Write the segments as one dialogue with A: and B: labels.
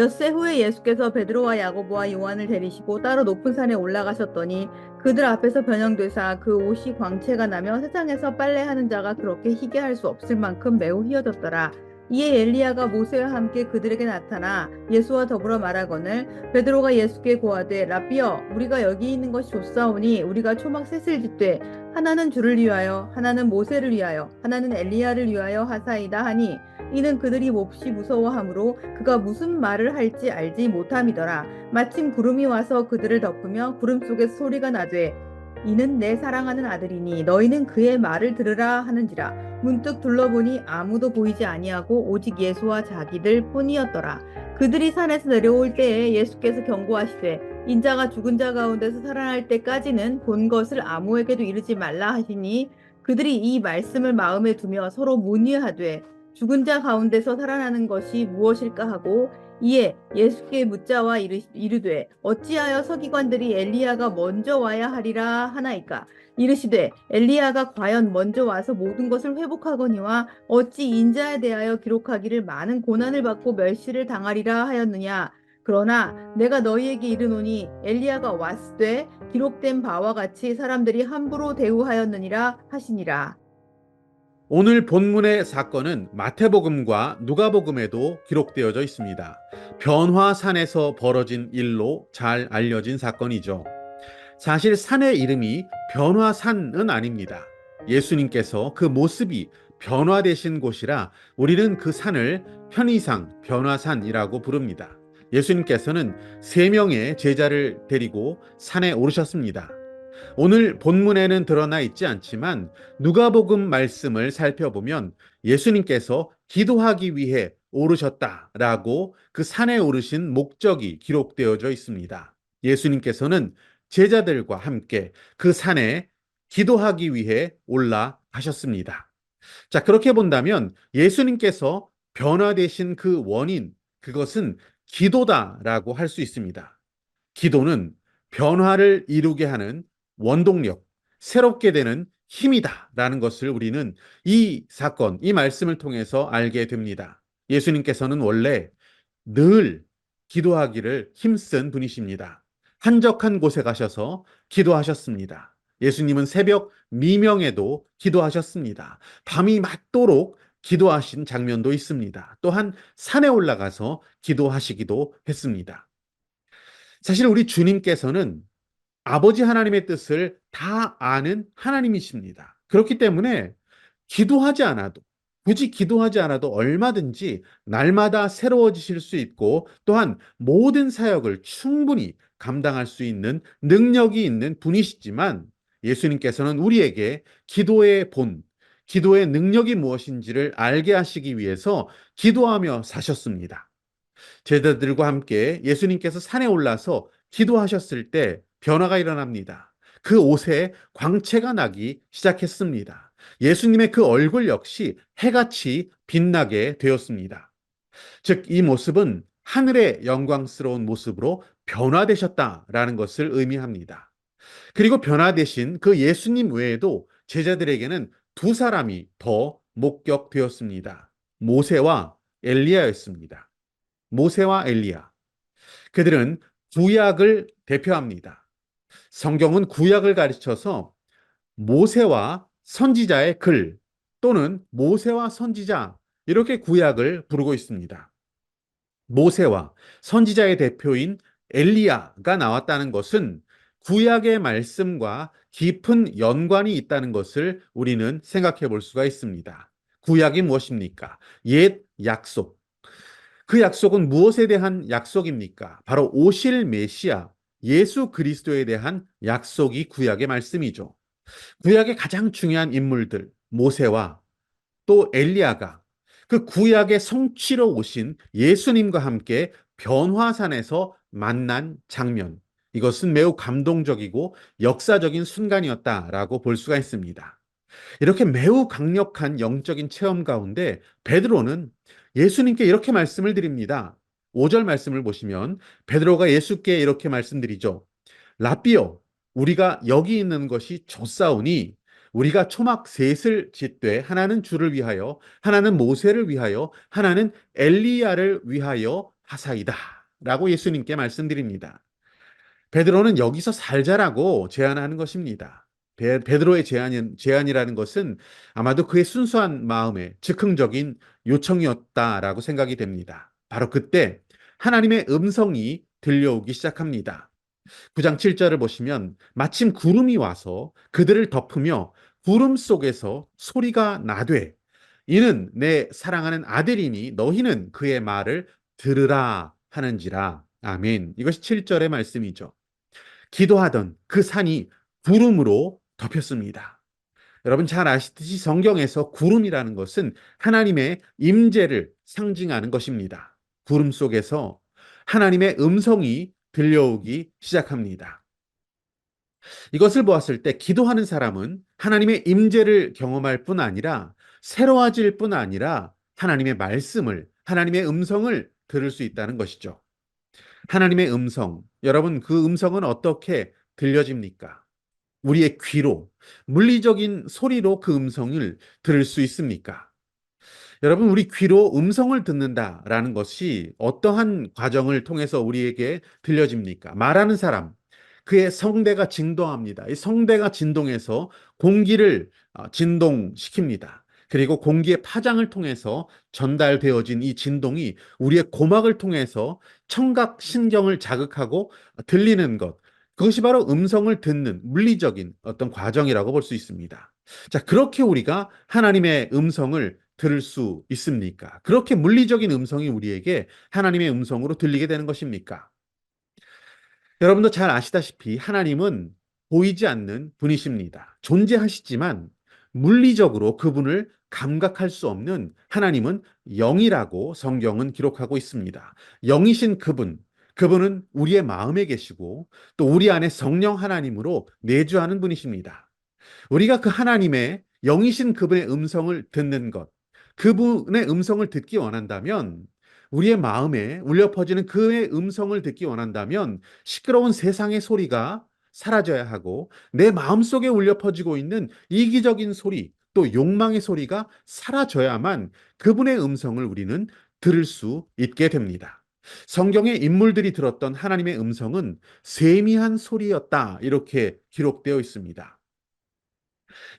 A: 엿새 후에 예수께서 베드로와 야고보와 요한을 데리시고 따로 높은 산에 올라가셨더니 그들 앞에서 변형되사 그 옷이 광채가 나며 세상에서 빨래하는 자가 그렇게 희게 할 수 없을 만큼 매우 희어졌더라. 이에 엘리야가 모세와 함께 그들에게 나타나 예수와 더불어 말하거늘 베드로가 예수께 고하되 라삐여 우리가 여기 있는 것이 좋사오니 우리가 초막 셋을 짓되 하나는 주를 위하여 하나는 모세를 위하여 하나는 엘리야를 위하여 하사이다 하니 이는 그들이 몹시 무서워하므로 그가 무슨 말을 할지 알지 못함이더라. 마침 구름이 와서 그들을 덮으며 구름 속에서 소리가 나되 이는 내 사랑하는 아들이니 너희는 그의 말을 들으라 하는지라. 문득 둘러보니 아무도 보이지 아니하고 오직 예수와 자기들 뿐이었더라. 그들이 산에서 내려올 때에 예수께서 경고하시되 인자가 죽은 자 가운데서 살아날 때까지는 본 것을 아무에게도 이르지 말라 하시니 그들이 이 말씀을 마음에 두며 서로 문의하되 죽은 자 가운데서 살아나는 것이 무엇일까 하고 이에 예수께 묻자와 이르되 어찌하여 서기관들이 엘리야가 먼저 와야 하리라 하나이까. 이르시되 엘리야가 과연 먼저 와서 모든 것을 회복하거니와 어찌 인자에 대하여 기록하기를 많은 고난을 받고 멸시를 당하리라 하였느냐. 그러나 내가 너희에게 이르노니 엘리야가 왔으되 기록된 바와 같이 사람들이 함부로 대우하였느니라 하시니라.
B: 오늘 본문의 사건은 마태복음과 누가복음에도 기록되어져 있습니다. 변화산에서 벌어진 일로 잘 알려진 사건이죠. 사실 산의 이름이 변화산은 아닙니다. 예수님께서 그 모습이 변화되신 곳이라 우리는 그 산을 편의상 변화산이라고 부릅니다. 예수님께서는 3명의 제자를 데리고 산에 오르셨습니다. 오늘 본문에는 드러나 있지 않지만 누가복음 말씀을 살펴보면 예수님께서 기도하기 위해 오르셨다라고 그 산에 오르신 목적이 기록되어져 있습니다. 예수님께서는 제자들과 함께 그 산에 기도하기 위해 올라가셨습니다. 자, 그렇게 본다면 예수님께서 변화되신 그 원인, 그것은 기도다라고 할 수 있습니다. 기도는 변화를 이루게 하는 원동력, 새롭게 되는 힘이다라는 것을 우리는 이 사건, 이 말씀을 통해서 알게 됩니다. 예수님께서는 원래 늘 기도하기를 힘쓴 분이십니다. 한적한 곳에 가셔서 기도하셨습니다. 예수님은 새벽 미명에도 기도하셨습니다. 밤이 맞도록 기도하신 장면도 있습니다. 또한 산에 올라가서 기도하시기도 했습니다. 사실 우리 주님께서는 아버지 하나님의 뜻을 다 아는 하나님이십니다. 그렇기 때문에 기도하지 않아도, 굳이 기도하지 않아도 얼마든지 날마다 새로워지실 수 있고 또한 모든 사역을 충분히 감당할 수 있는 능력이 있는 분이시지만 예수님께서는 우리에게 기도의 본, 기도의 능력이 무엇인지를 알게 하시기 위해서 기도하며 사셨습니다. 제자들과 함께 예수님께서 산에 올라서 기도하셨을 때 변화가 일어납니다. 그 옷에 광채가 나기 시작했습니다. 예수님의 그 얼굴 역시 해같이 빛나게 되었습니다. 즉, 이 모습은 하늘의 영광스러운 모습으로 변화되셨다라는 것을 의미합니다. 그리고 변화되신 그 예수님 외에도 제자들에게는 2사람이 더 목격되었습니다. 모세와 엘리야였습니다. 모세와 엘리야. 그들은 구약을 대표합니다. 성경은 구약을 가르쳐서 모세와 선지자의 글 또는 모세와 선지자 이렇게 구약을 부르고 있습니다. 모세와 선지자의 대표인 엘리야가 나왔다는 것은 구약의 말씀과 깊은 연관이 있다는 것을 우리는 생각해 볼 수가 있습니다. 구약이 무엇입니까? 옛 약속. 그 약속은 무엇에 대한 약속입니까? 바로 오실 메시아, 예수 그리스도에 대한 약속이 구약의 말씀이죠. 구약의 가장 중요한 인물들, 모세와 또 엘리야가 그 구약의 성취로 오신 예수님과 함께 변화산에서 만난 장면. 이것은 매우 감동적이고 역사적인 순간이었다라고 볼 수가 있습니다. 이렇게 매우 강력한 영적인 체험 가운데 베드로는 예수님께 이렇게 말씀을 드립니다. 5절 말씀을 보시면 베드로가 예수께 이렇게 말씀드리죠. 라삐여, 우리가 여기 있는 것이 좋사오니 우리가 초막 셋을 짓되 하나는 주를 위하여 하나는 모세를 위하여 하나는 엘리야를 위하여 하사이다. 라고 예수님께 말씀드립니다. 베드로는 여기서 살자라고 제안하는 것입니다. 베드로의 제안이라는 것은 아마도 그의 순수한 마음의 즉흥적인 요청이었다라고 생각이 됩니다. 바로 그때 하나님의 음성이 들려오기 시작합니다. 9장 7절을 보시면 마침 구름이 와서 그들을 덮으며 구름 속에서 소리가 나되 이는 내 사랑하는 아들이니 너희는 그의 말을 들으라 하는지라. 아멘. 이것이 7절의 말씀이죠. 기도하던 그 산이 구름으로 덮였습니다. 여러분 잘 아시듯이 성경에서 구름이라는 것은 하나님의 임재를 상징하는 것입니다. 구름 속에서 하나님의 음성이 들려오기 시작합니다. 이것을 보았을 때 기도하는 사람은 하나님의 임재를 경험할 뿐 아니라 새로워질 뿐 아니라 하나님의 말씀을, 하나님의 음성을 들을 수 있다는 것이죠. 하나님의 음성, 여러분 그 음성은 어떻게 들려집니까? 우리의 귀로, 물리적인 소리로 그 음성을 들을 수 있습니까? 여러분, 우리 귀로 음성을 듣는다라는 것이 어떠한 과정을 통해서 우리에게 들려집니까? 말하는 사람, 그의 성대가 진동합니다. 이 성대가 진동해서 공기를 진동시킵니다. 그리고 공기의 파장을 통해서 전달되어진 이 진동이 우리의 고막을 통해서 청각 신경을 자극하고 들리는 것. 그것이 바로 음성을 듣는 물리적인 어떤 과정이라고 볼 수 있습니다. 자, 그렇게 우리가 하나님의 음성을 들을 수 있습니까? 그렇게 물리적인 음성이 우리에게 하나님의 음성으로 들리게 되는 것입니까? 여러분도 잘 아시다시피 하나님은 보이지 않는 분이십니다. 존재하시지만 물리적으로 그분을 감각할 수 없는 하나님은 영이라고 성경은 기록하고 있습니다. 영이신 그분, 그분은 우리의 마음에 계시고 또 우리 안에 성령 하나님으로 내주하는 분이십니다. 우리가 그 하나님의 영이신 그분의 음성을 듣는 것, 그분의 음성을 듣기 원한다면, 우리의 마음에 울려 퍼지는 그의 음성을 듣기 원한다면, 시끄러운 세상의 소리가 사라져야 하고, 내 마음속에 울려 퍼지고 있는 이기적인 소리, 또 욕망의 소리가 사라져야만 그분의 음성을 우리는 들을 수 있게 됩니다. 성경의 인물들이 들었던 하나님의 음성은 세미한 소리였다. 이렇게 기록되어 있습니다.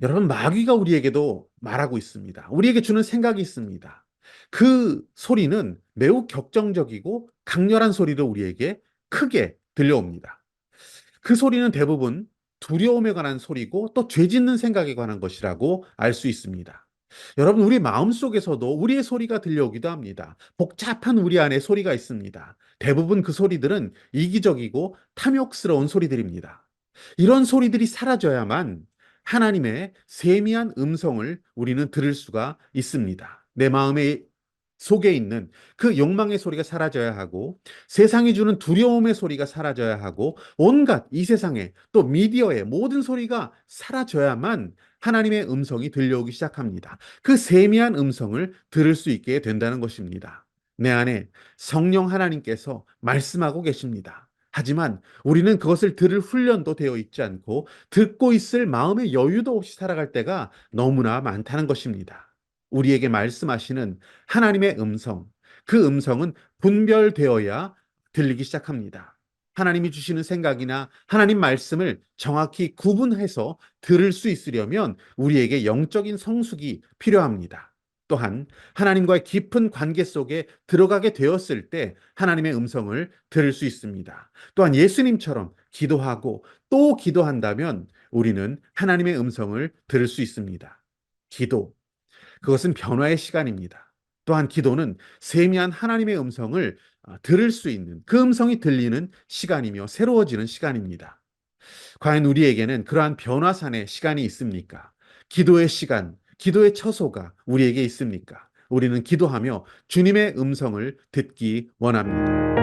B: 여러분, 마귀가 우리에게도 말하고 있습니다. 우리에게 주는 생각이 있습니다. 그 소리는 매우 격정적이고 강렬한 소리로 우리에게 크게 들려옵니다. 그 소리는 대부분 두려움에 관한 소리고 또 죄짓는 생각에 관한 것이라고 알 수 있습니다. 여러분, 우리 마음속에서도 우리의 소리가 들려오기도 합니다. 복잡한 우리 안에 소리가 있습니다. 대부분 그 소리들은 이기적이고 탐욕스러운 소리들입니다. 이런 소리들이 사라져야만 하나님의 세미한 음성을 우리는 들을 수가 있습니다. 내 마음의 속에 있는 그 욕망의 소리가 사라져야 하고 세상이 주는 두려움의 소리가 사라져야 하고 온갖 이 세상의 또 미디어의 모든 소리가 사라져야만 하나님의 음성이 들려오기 시작합니다. 그 세미한 음성을 들을 수 있게 된다는 것입니다. 내 안에 성령 하나님께서 말씀하고 계십니다. 하지만 우리는 그것을 들을 훈련도 되어 있지 않고 듣고 있을 마음의 여유도 없이 살아갈 때가 너무나 많다는 것입니다. 우리에게 말씀하시는 하나님의 음성, 그 음성은 분별되어야 들리기 시작합니다. 하나님이 주시는 생각이나 하나님 말씀을 정확히 구분해서 들을 수 있으려면 우리에게 영적인 성숙이 필요합니다. 또한 하나님과의 깊은 관계 속에 들어가게 되었을 때 하나님의 음성을 들을 수 있습니다. 또한 예수님처럼 기도하고 또 기도한다면 우리는 하나님의 음성을 들을 수 있습니다. 기도, 그것은 변화의 시간입니다. 또한 기도는 세미한 하나님의 음성을 들을 수 있는 그 음성이 들리는 시간이며 새로워지는 시간입니다. 과연 우리에게는 그러한 변화산의 시간이 있습니까? 기도의 시간, 기도의 처소가 우리에게 있습니까? 우리는 기도하며 주님의 음성을 듣기 원합니다.